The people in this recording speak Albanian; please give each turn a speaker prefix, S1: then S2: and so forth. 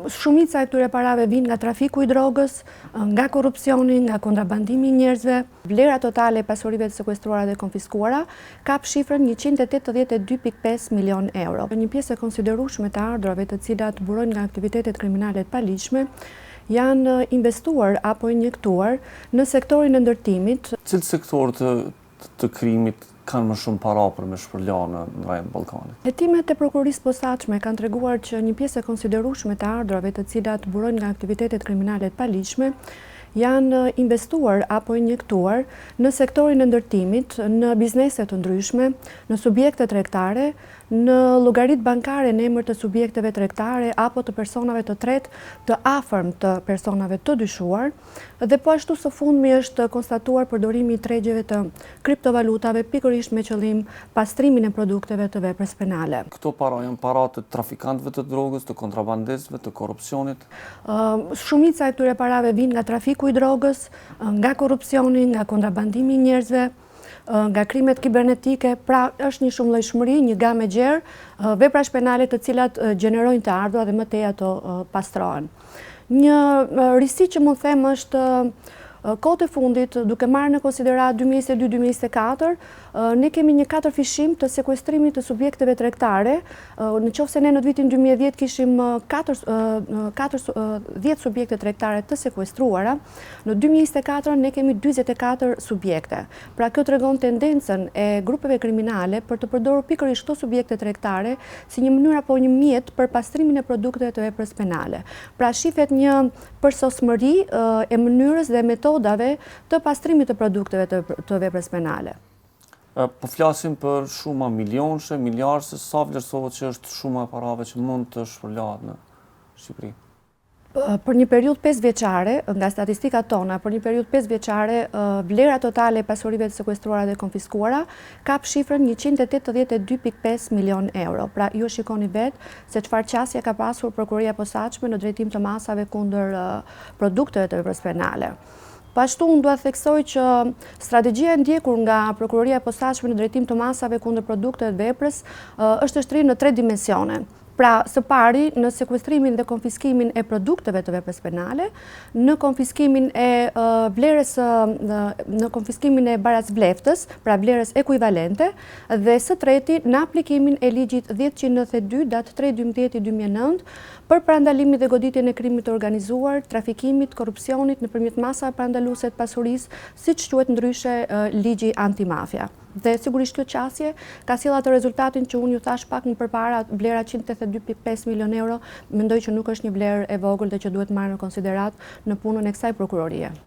S1: Shumica e këtyre parave vijnë nga trafiku i drogës, nga korrupsioni, nga kontrabandimi i njerëzve. Vlera totale e pasurive të sekuestruara dhe konfiskuara kap shifrën 182.5 milion euro. Një pjesë e konsiderueshme të ardhurave të cilat burojnë nga aktivitetet kriminale të paligjshme janë investuar apo injektuar në sektorin e ndërtimit.
S2: Cilë sektor të krimit kanë më shumë para për me shpërla në rajën Ballkanit?
S1: Hetimet e prokurorisë posaçme kanë treguar që një pjesë e konsiderueshme të ardhurave të cilat burojnë nga aktivitetet kriminale të paligjshme janë investuar apo injektuar në sektorin e ndërtimit, në biznese të ndryshme, në subjekte tregtare, në llogaritë bankare në emër të subjekteve tregtare apo të personave të tretë të afërm të personave të dyshuar, dhe po ashtu së fundmi është konstatuar përdorimi i tregjeve të kriptovalutave pikërisht me qëllim pastrimin e produkteve të veprës penale.
S2: Këto para janë para të trafikantëve të drogës, të kontrabandistëve, të korrupsionit?
S1: Shumica e këtyre parave vijnë nga trafiku i drogës, nga korrupsioni, nga kontrabandimi i njerëzve, nga krimet kibernetike, pra është një shumëllojshmëri, një gamë e gjerë, veprash penale të cilat gjenerojnë të ardhura dhe më tej ato pastrohen. Një risi që mund them është kohët e fundit, duke marrë në konsiderat 2022-2024, ne kemi një 4 fishim të sekuestrimit të subjekteve tregtare. Në qoftë se ne në vitin 2010 kishim 10 subjekte tregtare të sekuestruara, në 2024 ne kemi 44 subjekte. Pra kjo tregon tendencën e grupeve kriminale për të përdorur pikërisht këto subjekte tregtare si një mënyrë apo një mjet për pastrimin e produkteve të veprës penale. Pra shihet një përsosmëri e mënyrës dhe metodave të pastrimit të produkteve të veprës penale.
S2: Po flasim për shuma milionëshe, miliardëse, sa vlerësohet që është shuma e parave që mund të shpërlahet në Shqipëri?
S1: Për një periudhë 5 vjeçare, nga statistikat tona, për një periudhë 5 vjeçare, vlera totale e pasurive të sekuestruara dhe konfiskuara kap shifrën 182.5 milion euro. Pra ju shikoni vetë se çfarë qasje ka pasur prokuroria e posaçme në drejtim të masave kundër produkteve të veprës penale. Pashtu unë duhet theksoj që strategjia e ndjekur nga prokuroria e posaçme në drejtim të masave kundër produkteve të veprës është shtrirë në 3 dimensione. Pra, së pari, në sekuestrimin dhe konfiskimin e produkteve të veprës penale, në konfiskimin e vlerës, në konfiskimin e barazvleftës, pra vlerës ekuivalente, dhe së treti, në aplikimin e ligjit 1092 datë 3/12/2009 për parandalimin dhe goditjen e krimit të organizuar, trafikimit, korrupsionit nëpërmjet masave parandaluese të pasurisë, siç quhet ndryshe ligji antimafia. Dhe sigurisht kjo qasje ka sjellë atë rezultatin që unë ju thash pak më përpara, vlera 182.5 milion euro, mendoj që nuk është një vlerë e vogël dhe që duhet marrë në konsiderat në punën e kësaj prokurorie.